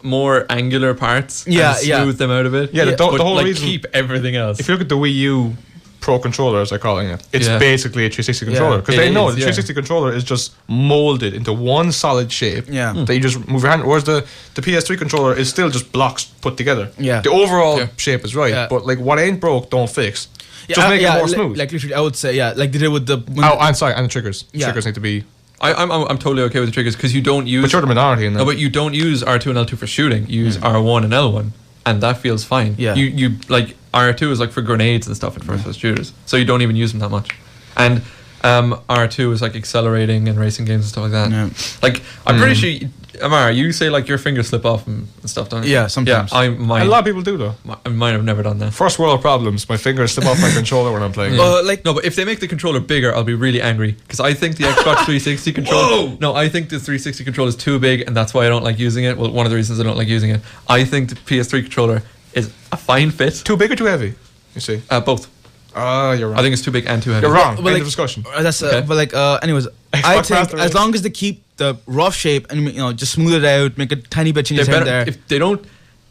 more angular parts. Yeah, and smooth them out a bit. Yeah, the but whole like reason. keep everything else. If you look at the Wii U Pro controller, as they're calling it, it's basically a 360 controller. Because It they know is, the 360 controller is just molded into one solid shape. Yeah. That you just move your hand. Whereas the PS3 controller is still just blocks put together. Yeah. The overall shape is right. Yeah. But like what ain't broke, don't fix. Yeah, Just make it more li- smooth. Like literally, I would say, like they did with the. I'm sorry, and the triggers. Yeah. Triggers need to be. I'm totally okay with the triggers because you don't use. But you're the minority in that. No, but you don't use R2 and L2 for shooting. You use R1 and L1, and that feels fine. Yeah. You like R2 is like for grenades and stuff in first-person shooters, so you don't even use them that much. And R2 is like accelerating and racing games and stuff like that. Yeah. Like I'm pretty sure, Amara, you say like your fingers slip off and stuff, don't you? Yeah, sometimes. Yeah, a lot of people do though. mine have never done that. First world problems. My fingers slip off my controller when I'm playing. like No, but if they make the controller bigger, I'll be really angry because I think the Xbox 360 controller. No, I think the 360 controller is too big, and that's why I don't like using it. Well, one of the reasons I don't like using it. I think the PS3 controller is a fine fit. Too big or too heavy? You see? Both. Ah, you're wrong. I think it's too big and too heavy. You're wrong. Well, End like- of discussion. that's Okay. but like anyways, I Xbox think Master as Race. long as they keep the rough shape and just smooth it out, make a tiny bit They changes here and better, there. if they don't,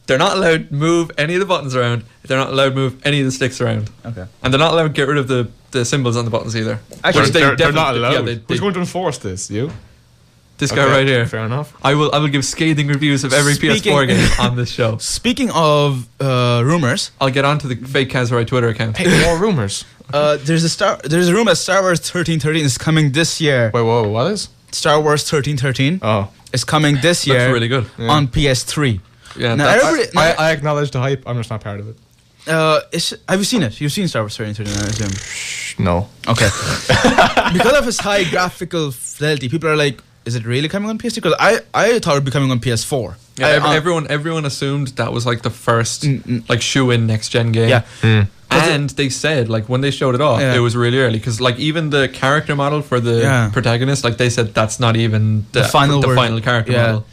they're not allowed to move any of the buttons around. They're not allowed to move any of the sticks around. Okay. And they're not allowed to get rid of the symbols on the buttons either. Actually, Which They're not definitely- allowed. Yeah, they- Who's going to enforce this? You? this guy Okay, right here. Fair enough. I will give scathing reviews of every Speaking- PS4 game on this show. Speaking of rumors, I'll get onto the fake Kazrai Twitter account. Hey, more rumors. there's a rumor that Star Wars 1313 is coming this year. Wait, whoa, what is? Star Wars 1313 Oh. is coming this year. Looks really good. Yeah. On PS3. Yeah, Now, that's- everybody, I acknowledge the hype. I'm just not part of it. have you seen it? You've seen Star Wars 1313, I assume. No. Okay. Because of its high graphical fidelity, people are like, is it really coming on PS3? Because I thought it would be coming on PS4. Yeah, I- everyone assumed that was like the first like shoe-in next-gen game. Yeah. And they said like when they showed it off, Yeah. it was really early because like even the character model for the Yeah. protagonist, like they said that's not even the final version. final character Yeah. model.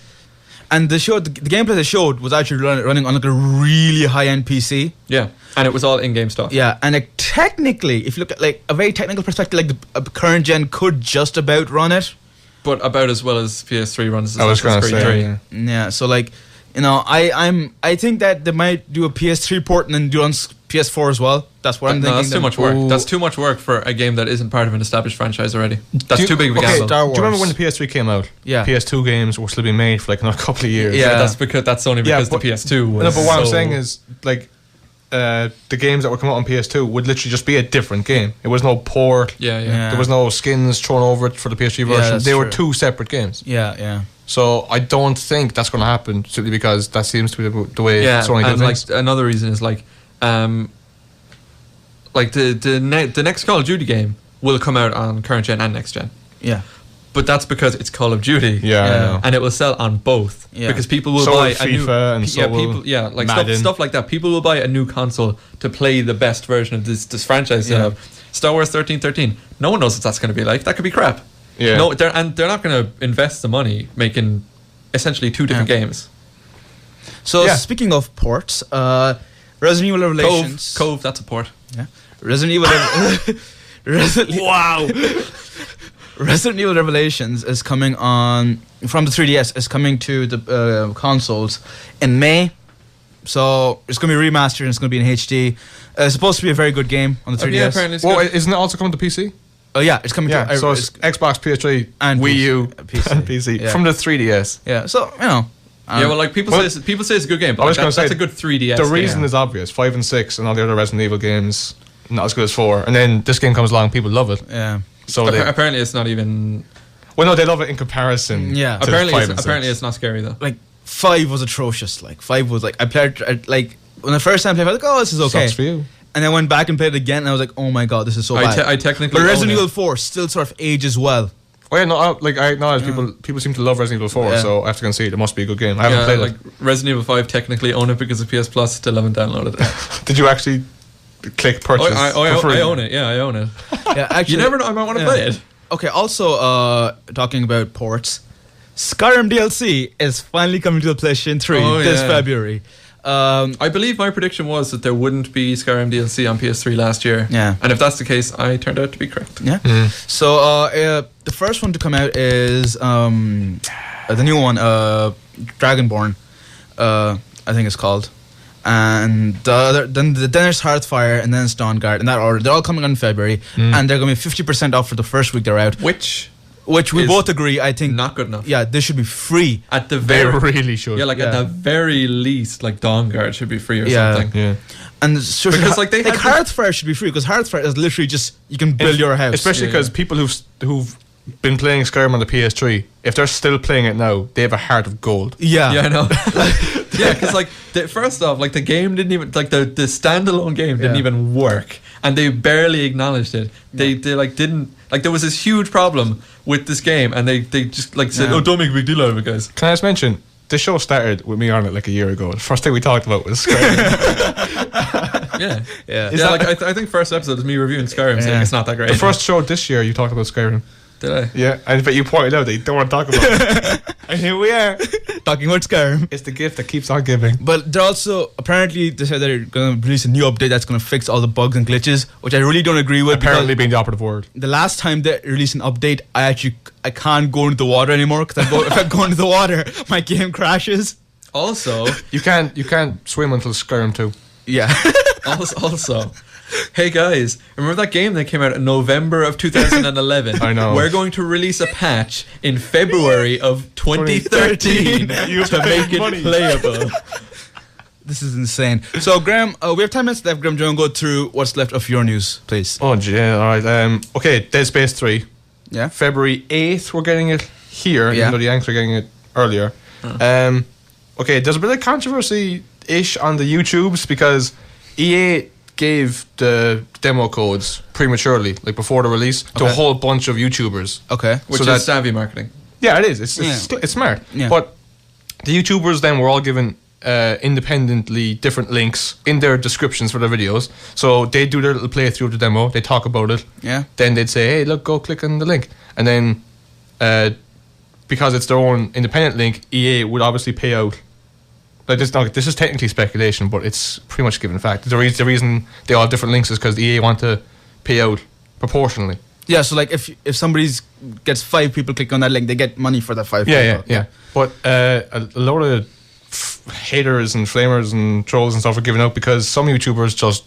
And the gameplay they showed was actually running on like a really high-end PC. Yeah, and it was all in-game stuff. Yeah, and like, technically, if you look at like a very technical perspective, like the current gen could just about run it. But about as well as PS3 runs. I was going to Assassin's say. Creed 3. Yeah. Yeah, so like, I think that they might do a PS3 port and then do it on PS4 as well. That's what I'm thinking. No, that's too much work. Ooh. That's too much work for a game that isn't part of an established franchise already. That's too big of a Okay, gamble. Star Do you remember when Wars. the PS3 came out? Yeah. PS2 games were still being made for like another couple of years. Yeah. That's only because but- the PS2 was. No, but what I'm so- saying is like the games that would come out on PS2 would literally just be a different game. It was no port. Yeah. Yeah. There was no skins thrown over it for the PS3 Yeah, version. that's They were true. two separate games. Yeah. So I don't think that's going to happen simply because that seems to be the way Yeah, Sony and does like things. another reason is like the next Call of Duty game will come out on current gen and next gen, Yeah. but that's because it's Call of Duty. Yeah, I Yeah. know. And it will sell on both Yeah. because people will So buy will a new FIFA and so yeah, will people, yeah, like Madden. stuff like that. People will buy a new console to play the best version of this franchise they Yeah. have. Star Wars 1313. No one knows what that's going to be like. That could be crap. Yeah. No, they're not going to invest the money making essentially two different games. So Yeah. speaking of ports, Resident Evil Revelations. Cove, that's a port. Yeah. Resident Evil. Wow. Resident Evil Revelations is coming on from the 3DS. Is coming to the consoles in May. So it's going to be remastered and it's going to be in HD. It's supposed to be a very good game on the 3DS. Yeah, apparently it's Well, good. isn't it also coming to PC? Oh yeah, it's coming Yeah, to. so it's Xbox, PS3, and Wii PC. U, PC. and PC Yeah. from the 3DS. Yeah, so you know. Yeah, well, like people say it's a good game, but I was like, going to say that's a good 3DS. The game. reason is obvious: 5 and 6, and all the other Resident Evil games not as good as 4. And then this game comes along, people love it. Yeah. So they, apparently it's not even. well, no, they love it in comparison. Yeah. to Apparently, 5 and 6. it's not scary though. Like 5 was atrocious. Like 5 was like I played like when the first time I played, I was like, oh, this is okay. Sucks for you. And I went back and played it again, and I was like, oh my god, this is so bad. I technically. But Resident own Evil it. 4 still sort of ages well. Oh yeah, no, I acknowledge people seem to love Resident Evil 4, Yeah. so I have to concede it must be a good game. I haven't played like Resident Evil 5 technically own it because of PS Plus. Still haven't downloaded it. it. Did you actually click purchase? for free? I own it. Yeah, I own it. Yeah, actually, You never know. I might want to play it. Okay, also, talking about ports, Skyrim DLC is finally coming to the PlayStation 3 this February. I believe my prediction was that there wouldn't be Skyrim DLC on PS3 last year. Yeah. And if that's the case, I turned out to be correct. Yeah. So the first one to come out is the new one, Dragonborn, I think it's called. And then there's Hearthfire, and then it's Dawnguard, and that order. They're all coming out in February, and they're going to be 50% off for the first week they're out. Which we is both agree, I think. not good enough. Yeah, they should be free. At the They very really should. at the very least, like Dawnguard should be free or Yeah. something. Yeah. And so Because, like, they had Hearthfire should be free, because Hearthfire is literally just, you can build your house. Especially Yeah, because yeah. people who've been playing Skyrim on the PS3, if they're still playing it now, they have a heart of gold. Yeah. Yeah, I know. Yeah, because like first off, like the game didn't even the standalone game didn't Yeah. even work, and they barely acknowledged it. They like didn't like there was this huge problem with this game, and they just like said, Yeah. "Oh, don't make a big deal out of it, guys." Can I just mention, the show started with me on it like a year ago. The first thing we talked about was Skyrim. Yeah, Yeah. yeah. Like I think first episode is me reviewing Skyrim, saying Yeah. it's not that great. The first show this year, you talked about Skyrim. did I? Yeah, but you pointed out that you don't want to talk about it. And here we are. Talking about Skyrim. It's the gift that keeps on giving. But they're also, apparently, they said they're going to release a new update that's going to fix all the bugs and glitches, which I really don't agree with. Apparently because being the operative word. the last time they released an update, I can't go into the water anymore, because if I go into the water, my game crashes. Also, You can't swim until Skyrim 2. Yeah. also, hey guys, remember that game that came out in November of 2011? I know. We're going to release a patch in February of 2013 You to pay make it money. playable. This is insane. So, Graham, we have 10 minutes left. Graham, do you want to go through what's left of your news, please? Oh, yeah, alright. Okay, Dead Space 3. Yeah? February 8th, we're getting it here, Yeah. even though the Yanks are getting it earlier. Okay, there's a bit of controversy-ish on the YouTubes because EA gave the demo codes prematurely, like before the release, to a Okay. whole bunch of YouTubers. Okay. Which So is that- savvy marketing. Yeah, it is. It's Yeah. it's smart. Yeah. But the YouTubers then were all given independently different links in their descriptions for their videos. So they do their little playthrough of the demo. They talk about it. Yeah. Then they'd say, "Hey, look, go click on the link," and then because it's their own independent link, EA would obviously pay out. Like this is technically speculation, but it's pretty much given fact. The reason they all have different links is because the EA want to pay out proportionally. Yeah, so like if somebody gets 5 people click on that link, they get money for that 5 Yeah, people. yeah. But a lot of haters and flamers and trolls and stuff are giving out because some YouTubers just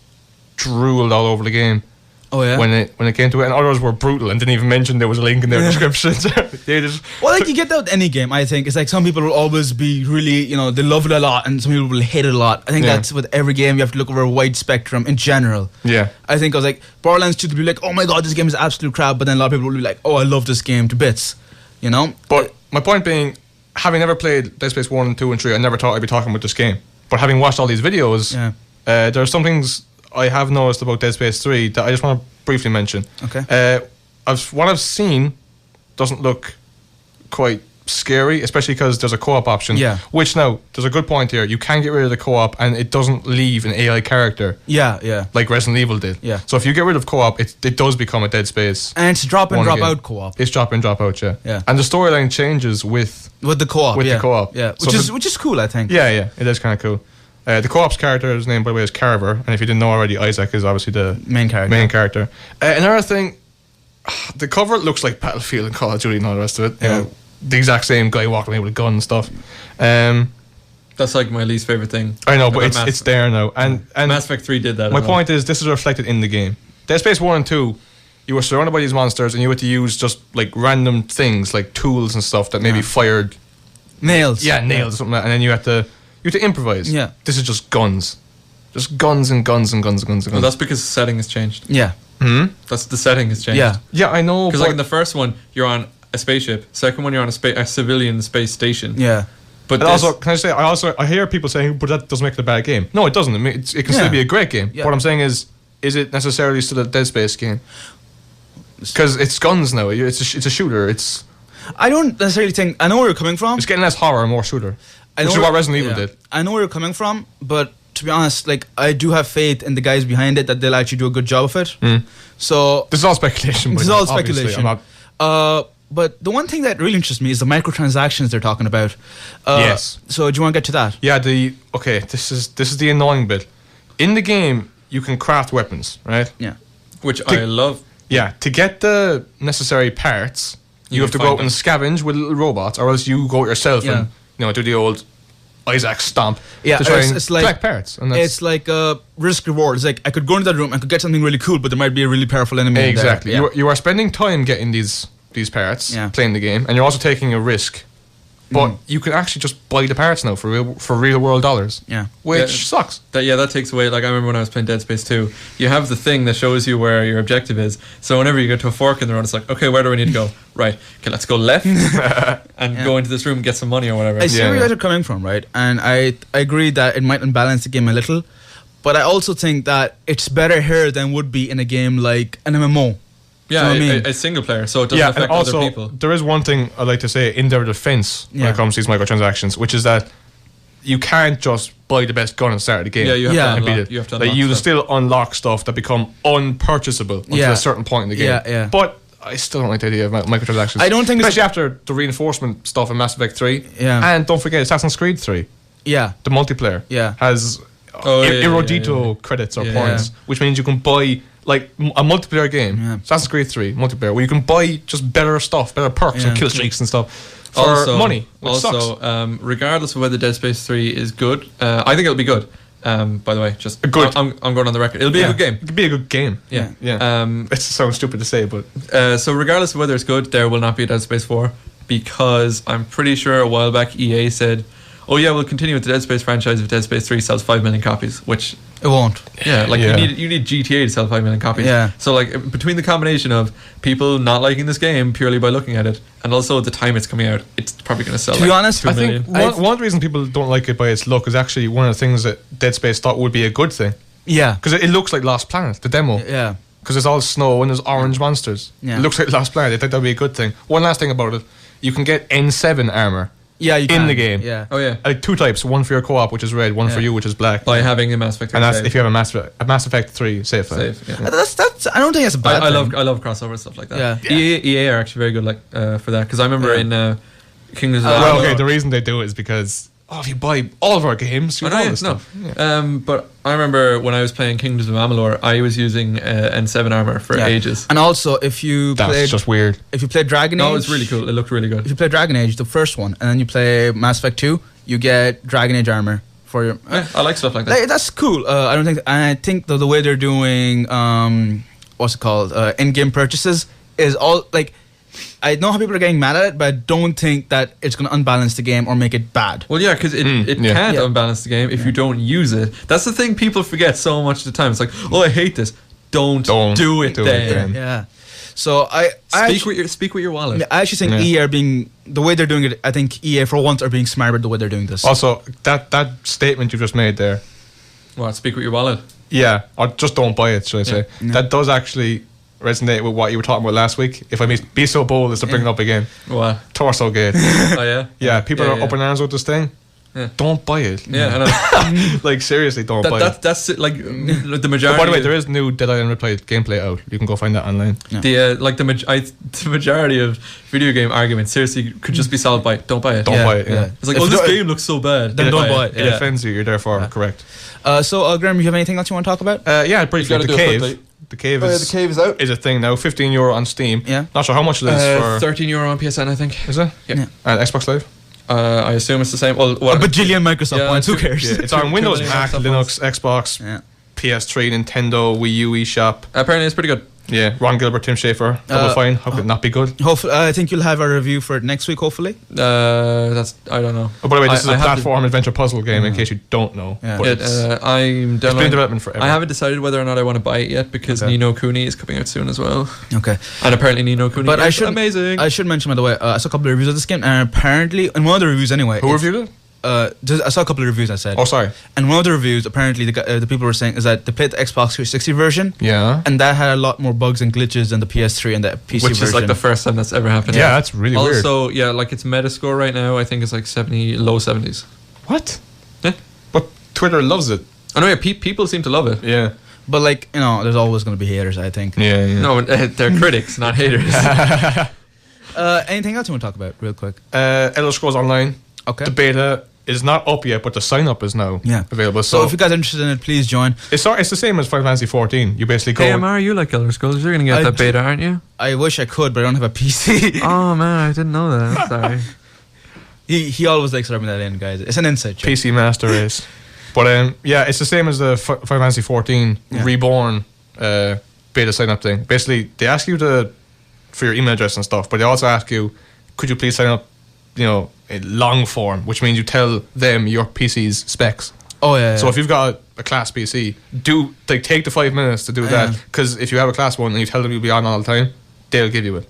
drooled all over the game Oh, yeah? when it came to it, and others were brutal and didn't even mention there was a link in their descriptions. They just Well, like you get that with any game, I think. It's like some people will always be really, they love it a lot, and some people will hate it a lot. I think Yeah. that's with every game, you have to look over a wide spectrum in general. yeah. I think I was like, Borderlands 2 to be like, oh my god, this game is absolute crap, but then a lot of people will be like, oh, I love this game to bits. You know? But my point being, having never played Dead Space 1, 2 and 3, I never thought I'd be talking about this game. But having watched all these videos, Yeah. there are some things I have noticed about Dead Space 3 that I just want to briefly mention. Okay. What I've seen doesn't look quite scary, especially because there's a co-op option. Yeah. Which now, there's a good point here. You can get rid of the co-op and it doesn't leave an AI character Yeah, yeah. like Resident Evil did. Yeah. So if you get rid of co-op, it does become a Dead Space. And it's drop in, One drop game. out co-op. It's drop in, drop out, yeah. Yeah. And the storyline changes with... With the co-op, With the yeah. co-op. Yeah, So which is cool, I think. Yeah, it is kind of cool. The co-op's character's name, by the way, is Carver, and if you didn't know already, Isaac is obviously the Main character. main character. Another thing, the cover looks like Battlefield and Call of Duty and all the rest of it. Yeah. The exact same guy walking away with a gun and stuff. That's like my least favorite thing. I know, but about it's there now. And Mass Effect 3 did that. my as well. point is, this is reflected in the game. Dead Space 1 and 2, you were surrounded by these monsters, and you had to use just like random things, like tools and stuff that maybe fired Nails. nails or something like that, and then you had to improvise. Yeah. This is just guns. Just guns and guns and guns and guns and Well, guns. that's because the setting has changed. Yeah. That's the setting has changed. Yeah. Yeah, I know. Because But like in the first one, you're on a spaceship. Second one, you're on a civilian space station. Yeah. But and this, also, can I say, I hear people saying, but that doesn't make it a bad game. No, it doesn't. It can Yeah. still be a great game. Yeah. What I'm saying is, is it necessarily still a Dead Space game? Because it's guns now. It's a shooter. I don't necessarily think. I know where you're coming from. It's getting less horror and more shooter. Which is what Resident Evil did. I know where you're coming from, but to be honest, like I do have faith in the guys behind it that they'll actually do a good job of it. So this is all speculation. This is all speculation. But the one thing that really interests me is the microtransactions they're talking about. Yes. So do you want to get to that? Yeah. This is the annoying bit. In the game, you can craft weapons, right? Yeah. Which I love. Yeah. To get the necessary parts, you have to go out and scavenge with little robots, or else you go yourself and do the old Isaac stomp. Yeah, to try and it's like collect parts. And it's like a risk reward. It's like I could go into that room, I could get something really cool, but there might be a really powerful enemy. Exactly. In there. You are spending time getting these parts, playing the game, and you're also taking a risk. But you can actually just buy the parts now for real world dollars. Yeah. Which sucks. That takes away. Like I remember when I was playing Dead Space 2, you have the thing that shows you where your objective is. So whenever you get to a fork in the road, it's like, okay, where do we need to go? Right. Okay, let's go left and go into this room and get some money or whatever. I see where you're coming from, right? And I agree that it might unbalance the game a little, but I also think that it's better here than would be in a game like an MMO. Yeah, you know what I mean? a single player, so it doesn't affect and also, other people. There is one thing I'd like to say in their defense when it comes to these microtransactions, which is that you can't just buy the best gun at the start of the game. Yeah, you have and to unlock, beat it. you have to like, unlock you stuff. still unlock stuff that become unpurchasable until a certain point in the game. Yeah. But I still don't like the idea of microtransactions. I don't think especially after the reinforcement stuff in Mass Effect 3. Yeah. And don't forget Assassin's Creed 3. Yeah. The multiplayer has Erudito credits or points, which means you can buy like a multiplayer game, Assassin's Creed 3 multiplayer, where you can buy just better stuff, better perks and kill streaks and stuff for money. Which sucks. Regardless of whether Dead Space 3 is good, I think it'll be good. By the way, just good. I'm going on the record. It'll be a good game. It could be a good game. Yeah. It sounds stupid to say, but so regardless of whether it's good, there will not be a Dead Space 4 because I'm pretty sure a while back EA said, "Oh yeah, we'll continue with the Dead Space franchise if Dead Space 3 sells 5 million copies," which it won't. You need GTA to sell 5 million copies. Yeah. So like between the combination of people not liking this game purely by looking at it, and also the time it's coming out, it's probably going to sell. To be honest, 2 I million. think one of the reasons people don't like it by its look is actually one of the things that Dead Space thought would be a good thing. Yeah. Because it looks like Lost Planet, the demo. Yeah. Because it's all snow and there's orange monsters. Yeah. It looks like Lost Planet. They think that would be a good thing. One last thing about it, you can get N7 armor. Yeah, you can. In the game. Yeah. Oh yeah. Like 2 types, one for your co-op, which is red, one for you, which is black. By having a Mass Effect 3 and that's save. if you have a Mass Effect 3 save file. Save, yeah. That's. I don't think that's a bad I thing. love crossover and stuff like that. Yeah. EA are actually very good for that because I remember in Kingdoms of Well, Amalur- okay, the reason they do it is because if you buy all of our games, you have all this stuff. Yeah. But I remember when I was playing Kingdoms of Amalur, I was using N7 armor for ages. And also, if you That's just weird. if you play Dragon Age, No, it's really cool. It looked really good. If you play Dragon Age, the first one, and then you play Mass Effect 2, you get Dragon Age armor for your. I like stuff like that. That's cool. I don't think. And I think the way they're doing, what's it called, in-game purchases is all like. I know how people are getting mad at it, but I don't think that it's going to unbalance the game or make it bad. Well, yeah, because it can't unbalance the game if you don't use it. That's the thing people forget so much of the time. It's like, oh, I hate this. Don't do it then. Yeah. So speak with your wallet. I actually think EA are being the way they're doing it. I think EA for once are being smart about the way they're doing this. Also, that statement you just made there. What? Speak with your wallet. Yeah, or just don't buy it. Should I say that does actually resonate with what you were talking about last week? If I may be so bold as to bring it up again. What? Torso Gate. Oh yeah. Yeah, people are up in arms with this thing. Yeah. Don't buy it. Yeah, I know. Like seriously, don't buy it. That's like the majority. By the way, there is new Dead Island Replay gameplay out. You can go find that online. Yeah. The majority of video game arguments seriously could just be solved by don't buy it. Don't buy it. Yeah. It's like, this game looks so bad. Then don't buy it. It offends you. You're therefore correct. So, Graham, you have anything else you want to talk about? Yeah, briefly. The cave. The cave is out. Is a thing now. €15 on Steam. Yeah. Not sure how much it is for. €13 on PSN, I think. Is it? Yeah. And Xbox Live. I assume it's the same. Well, A bajillion Microsoft points. Who cares? Yeah, it's on Windows, Too many Mac, Microsoft Linux, Xbox, PS3, Nintendo, Wii U, eShop. Apparently, it's pretty good. Yeah, Ron Gilbert, Tim Schafer, Double Fine. How could it not be good? Hopefully, I think you'll have a review for it next week. Hopefully. I don't know. Oh, by the way, this is a platform adventure puzzle game. In case you don't know, Yeah. but it's been in development forever. I haven't decided whether or not I want to buy it yet because Ni no Kuni is coming out soon as well. Okay. And apparently Ni no Kuni is amazing. I should mention, by the way, I saw a couple of reviews of this game, and apparently, in one of the reviews anyway. Who reviewed it? I saw a couple of reviews. I said. Oh, sorry. And one of the reviews, apparently, the people were saying is that they played the Xbox 360 version. Yeah. And that had a lot more bugs and glitches than the PS3 and the PC version. Which is like the first time that's ever happened. Yeah, that's really weird. Also, yeah, like its Metascore right now, I think it's like 70, low 70s. What? Yeah. But Twitter loves it. I know, yeah, people seem to love it. Yeah. But like, you know, there's always going to be haters, I think. Yeah. No, they're critics, not haters. Anything else you want to talk about, real quick? Elder Scrolls Online. Okay. The beta is not up yet, but the sign up is now available. So if you guys are interested in it, please join. It's the same as Final Fantasy 14. You basically go. Hey, Amara, you like Elder Scrolls? You're gonna get that beta, aren't you? I wish I could, but I don't have a PC. Oh man, I didn't know that. I'm sorry. He always likes rubbing that in, guys. It's an inside joke. PC Master Race. But yeah, it's the same as the Final Fantasy 14 Reborn beta sign up thing. Basically, they ask you for your email address and stuff, but they also ask you, could you please sign up, in long form, which means you tell them your PC's specs. Oh yeah. So if you've got a class PC, take the 5 minutes to do that, because if you have a class one and you tell them you'll be on all the time, they'll give you it.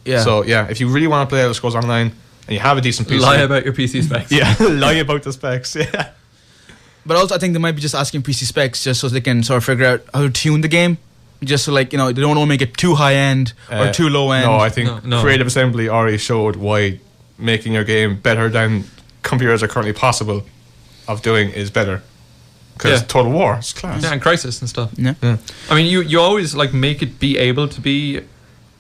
Yeah. So yeah, if you really want to play Elder Scrolls Online and you have a decent PC, lie about your PC specs. Yeah, lie about the specs. Yeah. But also, I think they might be just asking PC specs just so they can sort of figure out how to tune the game. Just so, like, they don't want to make it too high end or too low end. No, I think Creative Assembly already showed why making your game better than computers are currently possible of doing is better. Because Total War is class. Yeah, and Crysis and stuff. Yeah. I mean, you always like make it be able to be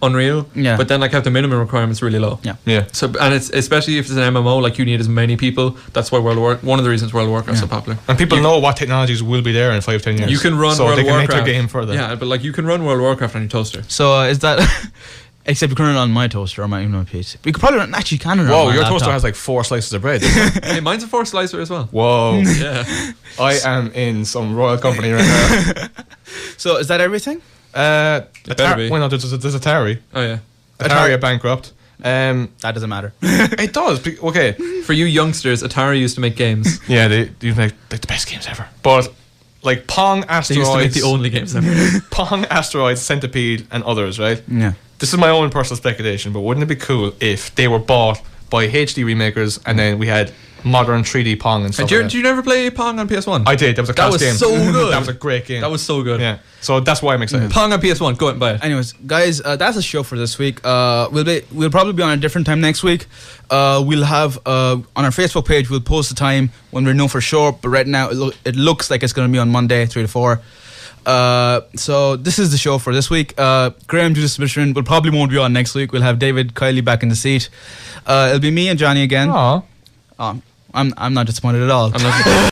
Unreal, but then like have the minimum requirements really low. Yeah. So, and it's especially if it's an MMO, like you need as many people. That's why one of the reasons World of Warcraft is so popular. And people know what technologies will be there in 5-10 years. You can run so World they of can Warcraft. make their game further. Yeah, but like you can run World of Warcraft on your toaster. So is that except you can run it on my toaster or my PC. You could probably run it on Whoa, my your laptop. toaster has like 4 slices of bread. Hey, mine's a 4 slicer as well. Whoa. Yeah. I am in some royal company right now. So is that everything? Better be. Well, no, there's Atari. Oh yeah. Atari are bankrupt. That doesn't matter. It does. Okay. For you youngsters, Atari used to make games. Yeah, they make like the best games ever. But like Pong, They Asteroids, used to make the only games ever. Pong, Asteroids, Centipede, and others. Right. Yeah. This is my own personal speculation, but wouldn't it be cool if they were bought by HD remakers and then we had modern 3D Pong and stuff? Did you never play Pong on PS1? I did. That was a class game. That was so good. That was a great game. That was so good. Yeah. So that's why I'm excited. Pong on PS1. Go out and buy it. Anyways, guys, that's the show for this week. We'll probably be on a different time next week. We'll have on our Facebook page. We'll post the time when we know for sure. But right now, it looks like it's going to be on Monday, 3 to 4. So this is the show for this week. Graham, due to submission, will probably won't be on next week. We'll have David, Kylie back in the seat. It'll be me and Johnny again. Aww. I'm not disappointed at all. I'm not